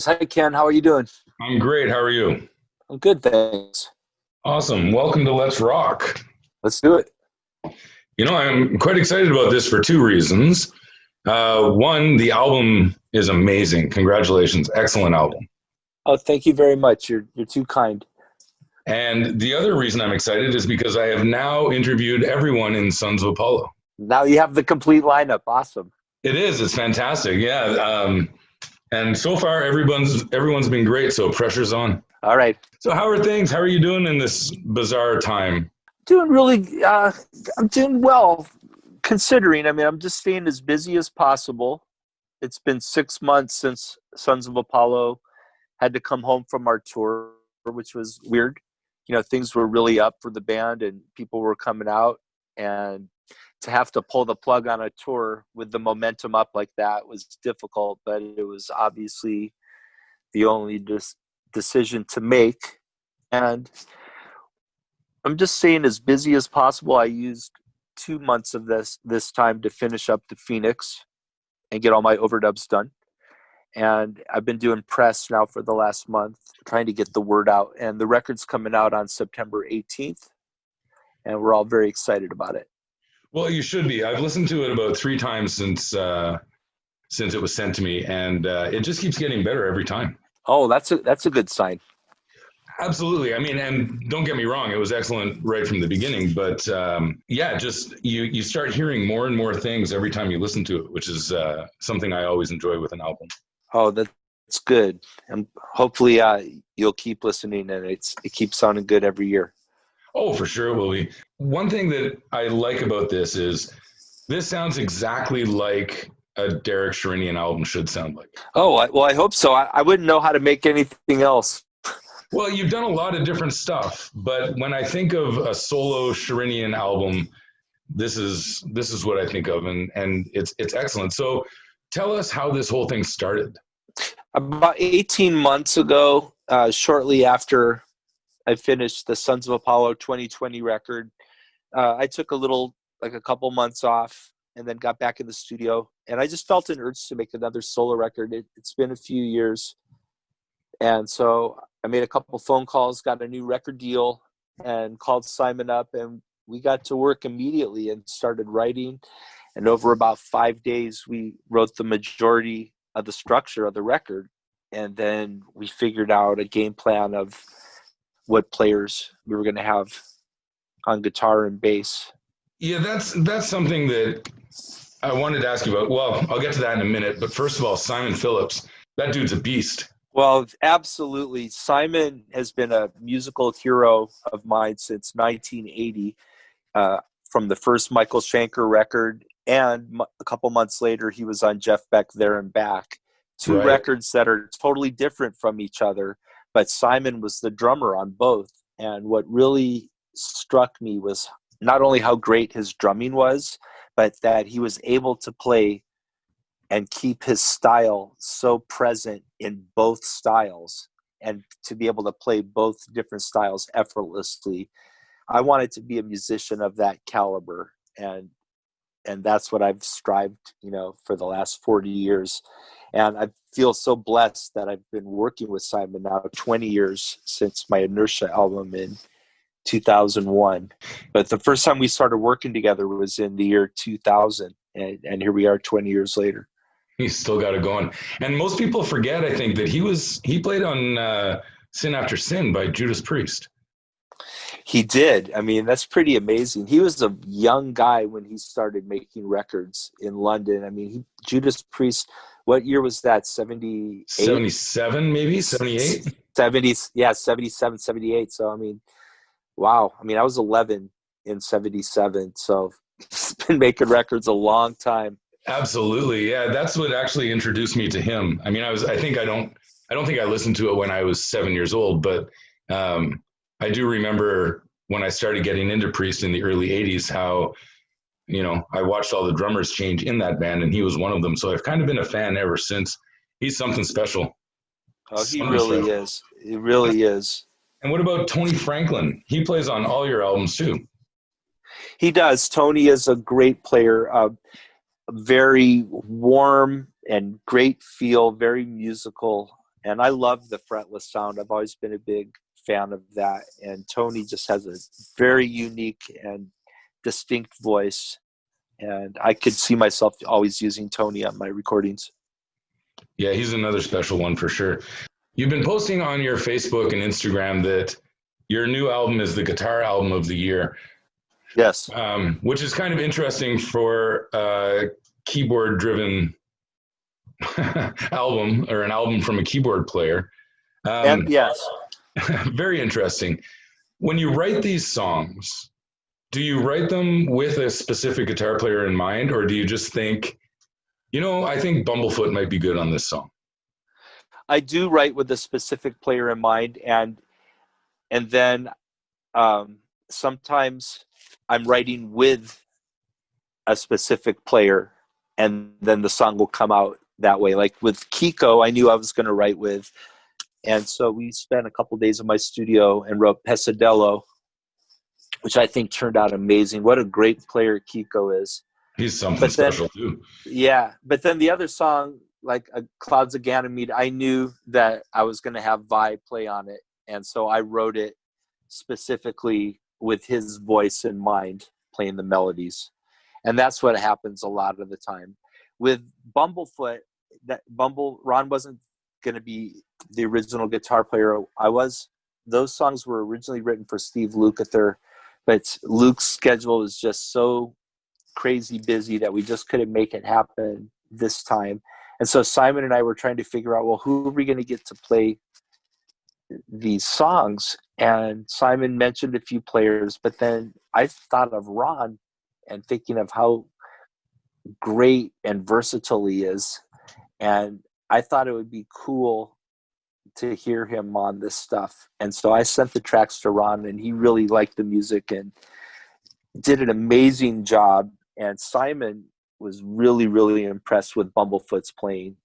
Hi, Ken. How are you doing? I'm great. How are you? I'm good, thanks. Awesome. Welcome to Let's Rock. Let's do it. I'm quite excited about this for two reasons. One, the album is amazing. Congratulations. Excellent album. Oh, thank you very much. You're too kind. And the other reason I'm excited is because I have now interviewed everyone in Sons of Apollo. Now you have the complete lineup. Awesome. It is. It's fantastic. Yeah. And so far, everyone's been great. So pressure's on. All right. So how are things? How are you doing in this bizarre time? Doing really. I'm doing well, considering. I mean, I'm just staying as busy as possible. It's been 6 months since Sons of Apollo had to come home from our tour, which was weird. Things were really up for the band, and people were coming out, and to have to pull the plug on a tour with the momentum up like that was difficult, but it was obviously the only decision to make. And I'm just staying as busy as possible. I used 2 months of this time to finish up the Phoenix and get all my overdubs done. And I've been doing press now for the last month, trying to get the word out. And the record's coming out on September 18th, and we're all very excited about it. Well, you should be. I've listened to it about three times since it was sent to me, and it just keeps getting better every time. Oh, that's a good sign. Absolutely. I mean, and don't get me wrong, it was excellent right from the beginning, but yeah, just you start hearing more and more things every time you listen to it, which is something I always enjoy with an album. Oh, that's good. And hopefully you'll keep listening, and it keeps sounding good every year. Oh, for sure it will be. One thing that I like about this sounds exactly like a Derek Sherinian album should sound like. Oh, I hope so. I wouldn't know how to make anything else. Well, you've done a lot of different stuff, but when I think of a solo Sherinian album, this is what I think of, and it's excellent. So, tell us how this whole thing started. About 18 months ago, shortly after I finished the Sons of Apollo 2020 record, I took a couple months off, and then got back in the studio. And I just felt an urge to make another solo record. It's been a few years. And so I made a couple phone calls, got a new record deal, and called Simon up. And we got to work immediately and started writing. And over about 5 days, we wrote the majority of the structure of the record. And then we figured out a game plan of what players we were going to have on guitar and bass. Yeah, that's something that I wanted to ask you about. Well, I'll get to that in a minute, but first of all, Simon Phillips, that dude's a beast. Well, absolutely. Simon has been a musical hero of mine since 1980, from the first Michael Schenker record, and a couple months later, he was on Jeff Beck There and Back. Two Right. records that are totally different from each other, but Simon was the drummer on both. And what really struck me was not only how great his drumming was, but that he was able to play and keep his style so present in both styles, and to be able to play both different styles effortlessly. I wanted to be a musician of that caliber, and that's what I've strived, for the last 40 years. And I feel so blessed that I've been working with Simon now 20 years since my Inertia album in 2001. But the first time we started working together was in the year 2000, and here we are 20 years later. He's still got it going. And most people forget, I think, that he played on Sin After Sin by Judas Priest. He did. I mean, that's pretty amazing. He was a young guy when he started making records in London. I mean, Judas Priest, what year was that? 78? 77, maybe? 78? 70s, yeah, 77, 78. So, I mean, wow. I mean, I was 11 in 77. So he's been making records a long time. Absolutely. Yeah, that's what actually introduced me to him. I mean, I don't think I listened to it when I was 7 years old, but I do remember when I started getting into Priest in the early 80s, how, I watched all the drummers change in that band, and he was one of them. So I've kind of been a fan ever since. He's something special. Oh, he really is. He really is. And what about Tony Franklin? He plays on all your albums too. He does. Tony is a great player. Very warm and great feel, very musical. And I love the fretless sound. I've always been a big fan of that. And Tony just has a very unique and distinct voice. And I could see myself always using Tony on my recordings. Yeah, he's another special one for sure. You've been posting on your Facebook and Instagram that your new album is the guitar album of the year. Yes. Which is kind of interesting for a keyboard-driven album, or an album from a keyboard player. And yes. Very interesting. When you write these songs, do you write them with a specific guitar player in mind, or do you just think, I think Bumblefoot might be good on this song? I do write with a specific player in mind, and then sometimes I'm writing with a specific player, and then the song will come out that way. Like with Kiko, I knew I was going to write with, and so we spent a couple days in my studio and wrote Pesadello, which I think turned out amazing. What a great player Kiko is. He's something special too. Yeah, but then the other song, like Clouds of Ganymede, I knew that I was going to have Vi play on it, and so I wrote it specifically with his voice in mind, playing the melodies. And that's what happens a lot of the time. With Bumblefoot, Ron wasn't going to be the original guitar player. Those songs were originally written for Steve Lukather, but Luke's schedule was just so crazy busy that we just couldn't make it happen this time. And so Simon and I were trying to figure out, well, who are we going to get to play these songs? And Simon mentioned a few players, but then I thought of Ron and thinking of how great and versatile he is. And I thought it would be cool to hear him on this stuff. And so I sent the tracks to Ron, and he really liked the music and did an amazing job. And Simon was really, really impressed with Bumblefoot's playing.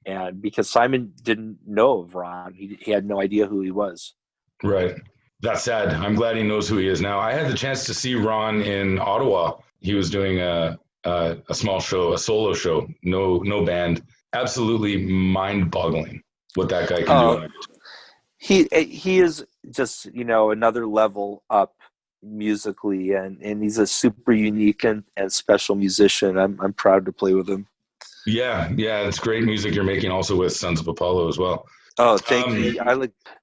And because Simon didn't know of Ron, he had no idea who he was. Right. That's sad. I'm glad he knows who he is now. I had the chance to see Ron in Ottawa. He was doing a small show, a solo show, no band. Absolutely mind-boggling what that guy can do. He is just, another level up musically, and he's a super unique and special musician. I'm proud to play with him. Yeah, it's great music you're making also with Sons of Apollo as well. Oh, thank you.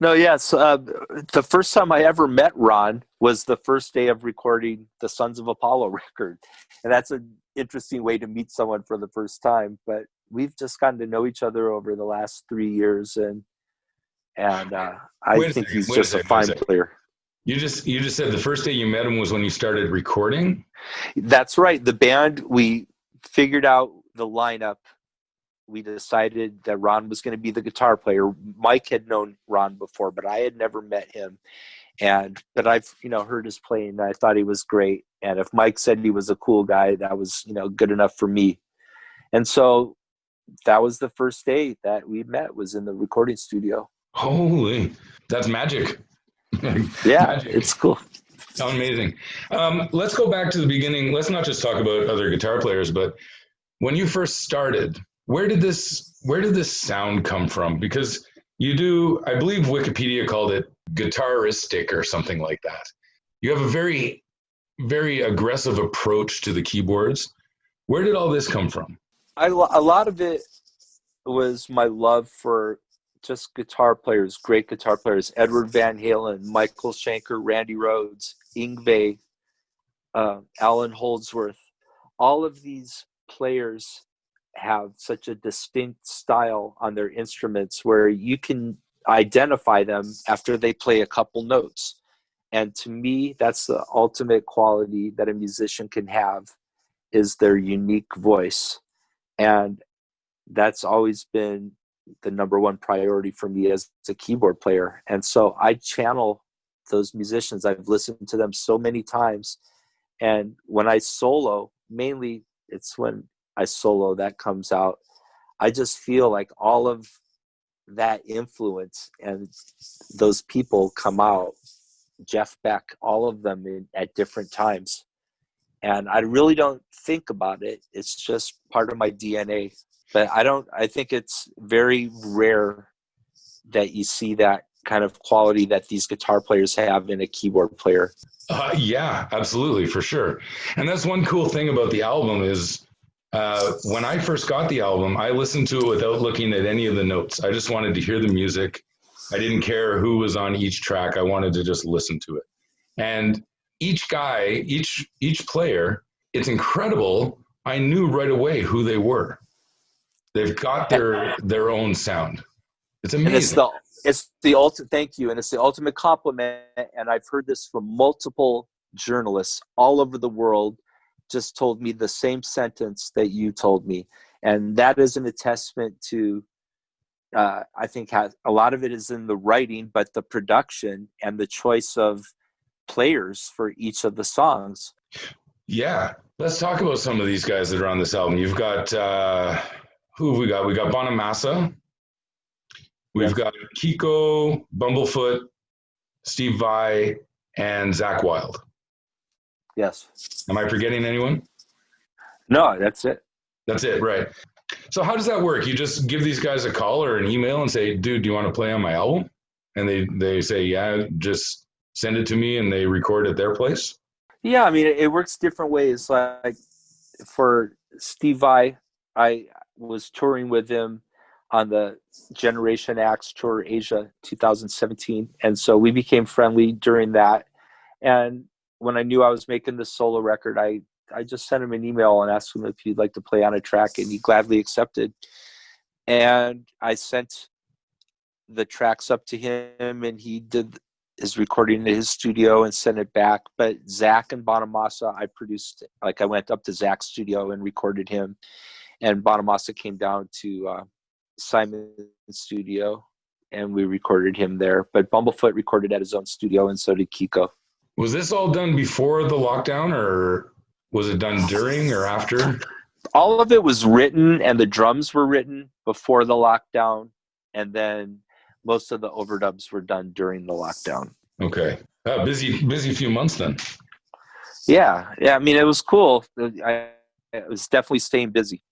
The first time I ever met Ron was the first day of recording the Sons of Apollo record. And that's an interesting way to meet someone for the first time. But we've just gotten to know each other over the last 3 years. And I think he's just a fine player. You just said the first day you met him was when you started recording? That's right. The band, we figured out the lineup. We decided that Ron was going to be the guitar player. Mike had known Ron before, but I had never met him. But I've, heard his playing, and I thought he was great. And if Mike said he was a cool guy, that was, good enough for me. And so that was the first day that we met, was in the recording studio. Holy, that's magic. Yeah, magic. It's cool. Amazing. Let's go back to the beginning. Let's not just talk about other guitar players, but when you first started, where did this sound come from? Because you do, I believe Wikipedia called it guitaristic or something like that. You have a very, very aggressive approach to the keyboards. Where did all this come from? A lot of it was my love for just guitar players, great guitar players. Edward Van Halen, Michael Schenker, Randy Rhoads, Yngwie, Alan Holdsworth. All of these players have such a distinct style on their instruments where you can identify them after they play a couple notes. And to me, that's the ultimate quality that a musician can have, is their unique voice. And that's always been the number one priority for me as a keyboard player. And so I channel those musicians. I've listened to them so many times. And when I solo, mainly it's when I solo that comes out, I just feel like all of that influence and those people come out. Jeff Beck, all of them at different times. And I really don't think about it. It's just part of my DNA. But I think it's very rare that you see that kind of quality that these guitar players have in a keyboard player. Yeah, absolutely, for sure. And that's one cool thing about the album is when I first got the album, I listened to it without looking at any of the notes. I just wanted to hear the music. I didn't care who was on each track. I wanted to just listen to it. And each guy, each player, it's incredible. I knew right away who they were. They've got their own sound. It's amazing. And it's the ultimate, thank you. And it's the ultimate compliment. And I've heard this from multiple journalists all over the world, just told me the same sentence that you told me. And that is an attestment to, I think a lot of it is in the writing, but the production and the choice of players for each of the songs. Yeah. Let's talk about some of these guys that are on this album. You've got, who have we got? We got Bonamassa. We've got Kiko, Bumblefoot, Steve Vai, and Zach Wilde. Yes. Am I forgetting anyone? No, that's it. That's it, right. So how does that work? You just give these guys a call or an email and say, dude, do you want to play on my album? And they say, yeah, just send it to me, and they record at their place? Yeah, I mean, it works different ways. Like for Steve Vai, I was touring with him on the Generation X Tour Asia 2017. And so we became friendly during that. And when I knew I was making the solo record, I just sent him an email and asked him if he'd like to play on a track, and he gladly accepted. And I sent the tracks up to him, and he did his recording in his studio and sent it back. But Zach and Bonamassa, I produced, like I went up to Zach's studio and recorded him. And Bonamassa came down to Simon's studio, and we recorded him there. But Bumblefoot recorded at his own studio, and so did Kiko. Was this all done before the lockdown, or was it done during or after? All of it was written, and the drums were written before the lockdown, and then most of the overdubs were done during the lockdown. Okay. Busy few months then. Yeah. I mean, it was cool. I was definitely staying busy.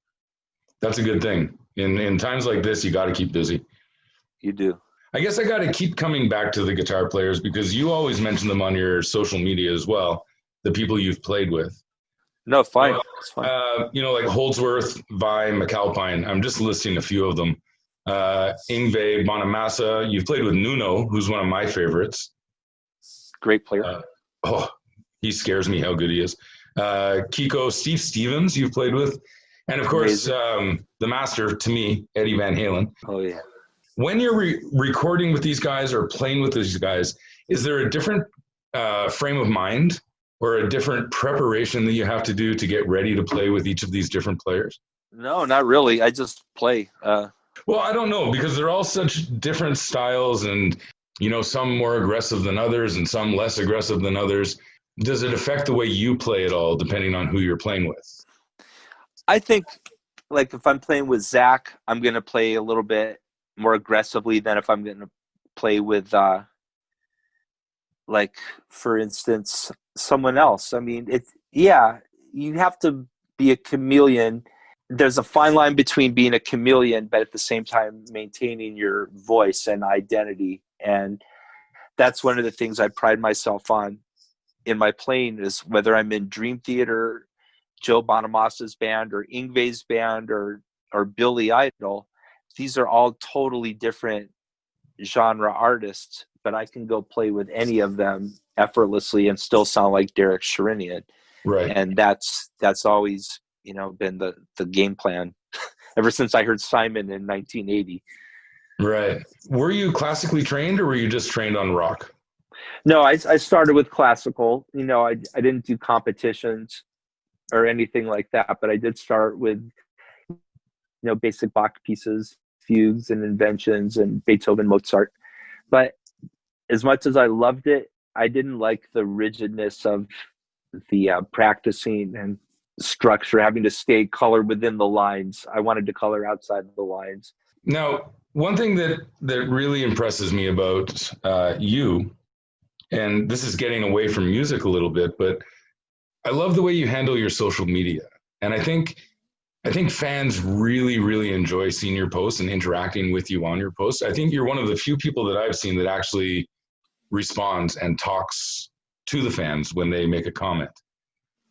That's a good thing. In times like this, you got to keep busy. You do. I guess I got to keep coming back to the guitar players because you always mention them on your social media as well, the people you've played with. No, fine. It's fine. Like Holdsworth, Vai, McAlpine. I'm just listing a few of them. Yngwie, Bonamassa. You've played with Nuno, who's one of my favorites. Great player. He scares me how good he is. Kiko, Steve Stevens, you've played with. And of course, the master to me, Eddie Van Halen. Oh, yeah. When you're recording with these guys or playing with these guys, is there a different frame of mind or a different preparation that you have to do to get ready to play with each of these different players? No, not really. I just play. Well, I don't know, because they're all such different styles and, some more aggressive than others and some less aggressive than others. Does it affect the way you play at all, depending on who you're playing with? I think, like, if I'm playing with Zach, I'm going to play a little bit more aggressively than if I'm going to play with, like, for instance, someone else. I mean, you have to be a chameleon. There's a fine line between being a chameleon, but at the same time maintaining your voice and identity. And that's one of the things I pride myself on in my playing, is whether I'm in Dream Theater, Joe Bonamassa's band, or Yngwie's band, or Billy Idol. These are all totally different genre artists, but I can go play with any of them effortlessly and still sound like Derek Sherinian. Right. And that's always, been the game plan ever since I heard Simon in 1980. Right. Were you classically trained, or were you just trained on rock? No, I started with classical. I didn't do competitions or anything like that, but I did start with, basic Bach pieces, fugues and inventions, and Beethoven, Mozart. But as much as I loved it, I didn't like the rigidness of the practicing and structure, having to stay colored within the lines. I wanted to color outside of the lines. Now, one thing that really impresses me about you, and this is getting away from music a little bit, but I love the way you handle your social media. And I think I think fans really, really enjoy seeing your posts and interacting with you on your posts. I think you're one of the few people that I've seen that actually responds and talks to the fans when they make a comment.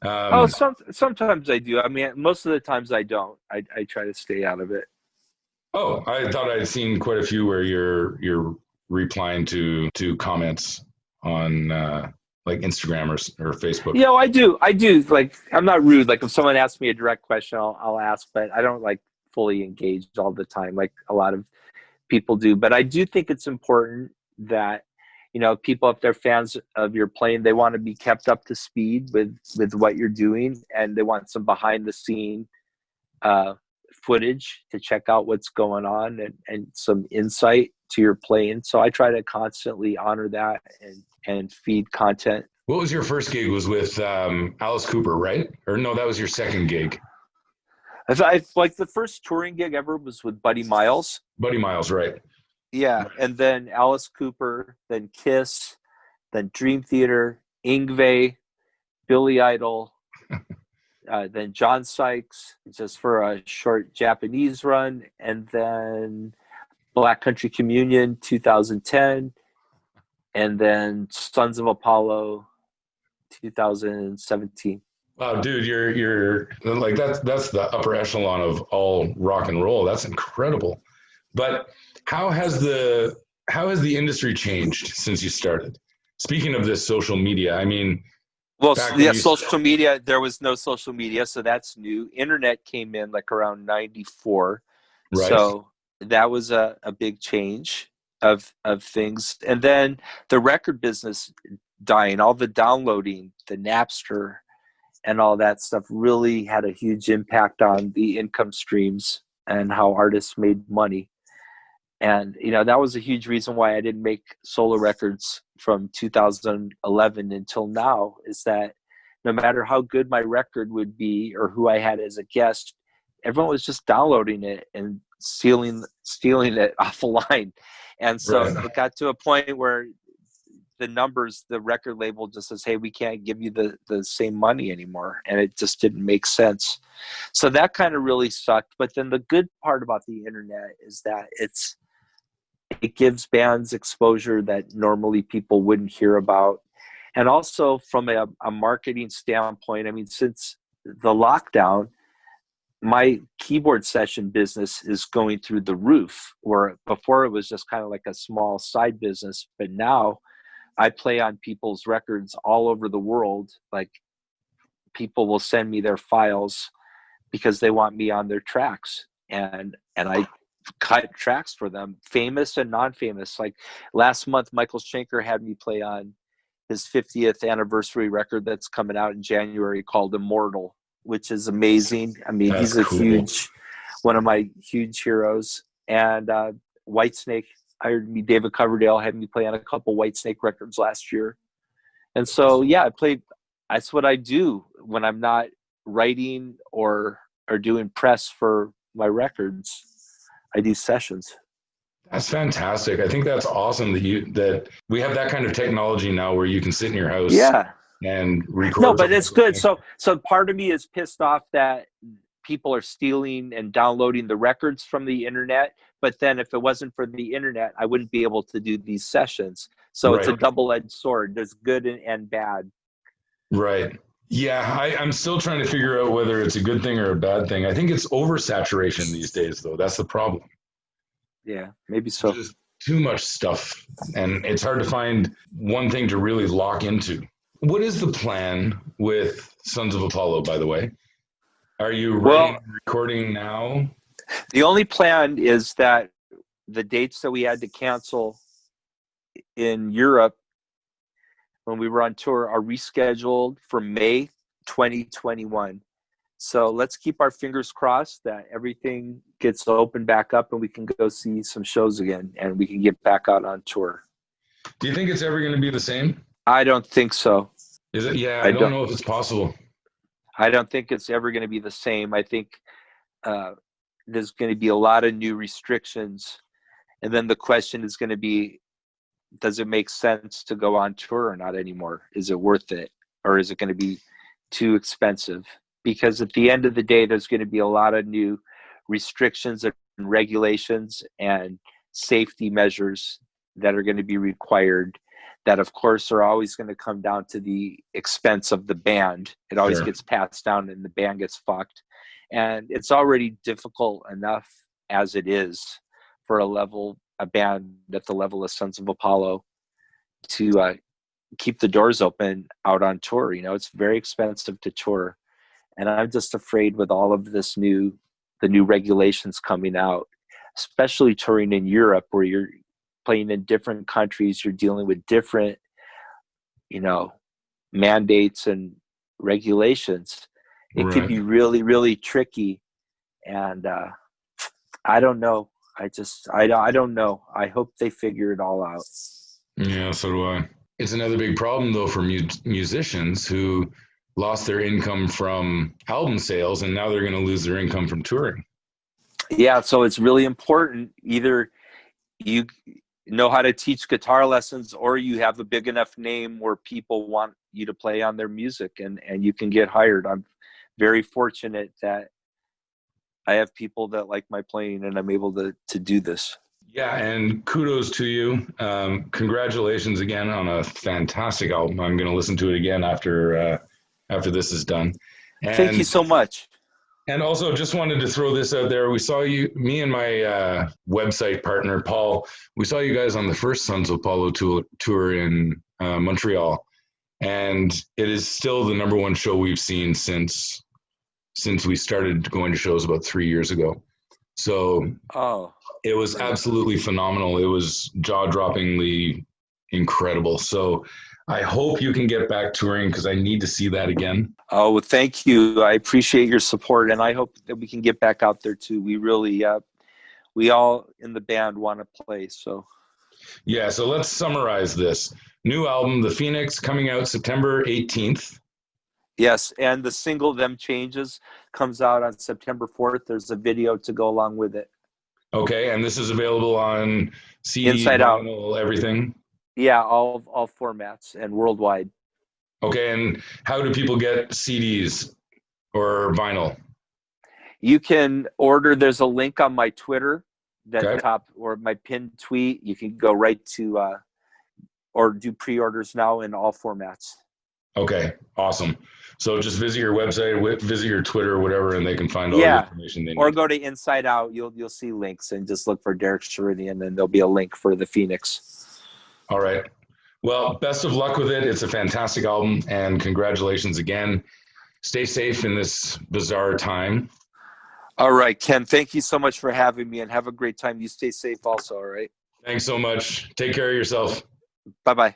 Oh, Um, sometimes I do. I mean, most of the times I don't. I try to stay out of it. oh, I thought I'd seen quite a few where you're replying to comments on like Instagram or Facebook. You know, I do. Like, I'm not rude. Like, if someone asks me a direct question, I'll ask, but I don't like fully engage all the time, like a lot of people do. But I do think it's important that, you know, people, if they're fans of your playing, they want to be kept up to speed with what you're doing, and they want some behind the scene uh, footage to check out what's going on, and some insight to your playing. So I try to constantly honor that and feed content. What was your first gig? Was with Alice Cooper, right? Or no, that was your second gig. I like the first touring gig ever was with Buddy Miles. Buddy Miles, right? Yeah, and then Alice Cooper, then Kiss, then Dream Theater, Yngwie, Billy Idol, then John Sykes, just for a short Japanese run, and then Black Country Communion 2010, and then Sons of Apollo 2017. Wow, dude, you're like that's the upper echelon of all rock and roll. That's incredible. But how has the industry changed since you started? Speaking of this social media, I mean, Well, back when yeah, you social media, there was no social media, so that's new. Internet came in like around 94. right, So that was a big change of things. And then the record business dying, all the downloading, the Napster and all that stuff really had a huge impact on the income streams and how artists made money. And, you know, that was a huge reason why I didn't make solo records from 2011 until now, is that no matter how good my record would be or who I had as a guest, everyone was just downloading it and stealing it off the line. And so right, it got to a point where the numbers, the record label just says, hey, we can't give you the same money anymore. And it just didn't make sense. So that kind of really sucked. But then the good part about the internet is that it gives bands exposure that normally people wouldn't hear about. And also from a marketing standpoint, I mean, since the lockdown, my keyboard session business is going through the roof, where before it was just kind of like a small side business. But now I play on people's records all over the world. Like, people will send me their files because they want me on their tracks. And I cut tracks for them, famous and non-famous. Like last month, Michael Schenker had me play on his 50th anniversary record that's coming out in January called Immortal, which is amazing. I mean, that's he's a cool. one of my huge heroes. And Whitesnake hired me. David Coverdale had me play on a couple Whitesnake records last year. And so, yeah, that's what I do when I'm not writing or doing press for my records. I do sessions. That's fantastic. I think that's awesome that we have that kind of technology now where you can sit in your house Yeah. and No, record. but it's good. So part of me is pissed off that people are stealing and downloading the records from the internet. But then if it wasn't for the internet, I wouldn't be able to do these sessions. So it's a Right, double-edged sword. There's good and bad. right. Yeah, I'm still trying to figure out whether it's a good thing or a bad thing. I think it's oversaturation these days, though. That's the problem. Yeah, maybe There's so. just too much stuff, and it's hard to find one thing to really lock into. What is the plan with Sons of Apollo, by the way? Are you writing Well, and recording now? the only plan is that the dates that we had to cancel in Europe when we were on tour are rescheduled for May 2021. So let's keep our fingers crossed that everything gets open back up and we can go see some shows again and we can get back out on tour. Do you think it's ever going to be the same? I don't think so. Is it? Yeah, I I don't don't. know if it's possible. I don't think it's ever going to be the same. I think there's going to be a lot of new restrictions, and then the question is going to be: does it make sense to go on tour or not anymore? Is it worth it, or is it going to be too expensive? because at the end of the day, there's going to be a lot of new restrictions and regulations and safety measures that are going to be required, that of course are always going to come down to the expense of the band. It always Sure. gets passed down and the band gets fucked. And it's already difficult enough as it is for a band at the level of Sons of Apollo to keep the doors open out on tour. You know, it's very expensive to tour. And I'm just afraid with all of the new regulations coming out, especially touring in Europe, where you're playing in different countries, you're dealing with different, you know, mandates and regulations. It could Right. be really, really tricky. And I don't know. I don't know. I hope they figure it all out. Yeah, so do I. It's another big problem, though, for musicians who lost their income from album sales, and now they're going to lose their income from touring. Yeah, so it's really important. Either you know how to teach guitar lessons, or you have a big enough name where people want you to play on their music, and you can get hired. I'm very fortunate that I have people that like my playing, and I'm able to do this. Yeah, and kudos to you. Congratulations again on a fantastic album. I'm going to listen to it again after this is done. Thank you so much. And also, just wanted to throw this out there. We saw you, me and my website partner, Paul, we saw you guys on the first Sons of Apollo tour in Montreal. And it is still the number one show we've seen since we started going to shows about 3 years ago. So it was absolutely phenomenal. It was jaw-droppingly incredible. So I hope you can get back touring, because I need to see that again. Oh, well, thank you. I appreciate your support, and I hope that we can get back out there too. We really, we all in the band want to play. So, yeah. So let's summarize this new album, The Phoenix, coming out September 18th. Yes, and the single "Them Changes" comes out on September 4th. There's a video to go along with it. Okay, and this is available on CD, Inside Out, vinyl, everything. Yeah, all formats and worldwide. Okay, and how do people get CDs or vinyl? You can order. There's a link on my Twitter, Okay. or my pinned tweet. You can go right to or do pre-orders now in all formats. Okay, awesome. So just visit your website, visit your Twitter, whatever, and they can find all the information they need. Or go to Inside Out. You'll see links, and just look for Derek Sherinian, and there'll be a link for the Phoenix. All right. Well, best of luck with it. It's a fantastic album, and congratulations again. Stay safe in this bizarre time. All right, Ken, thank you so much for having me, and have a great time. You stay safe also, all right? Thanks so much. Take care of yourself. Bye-bye.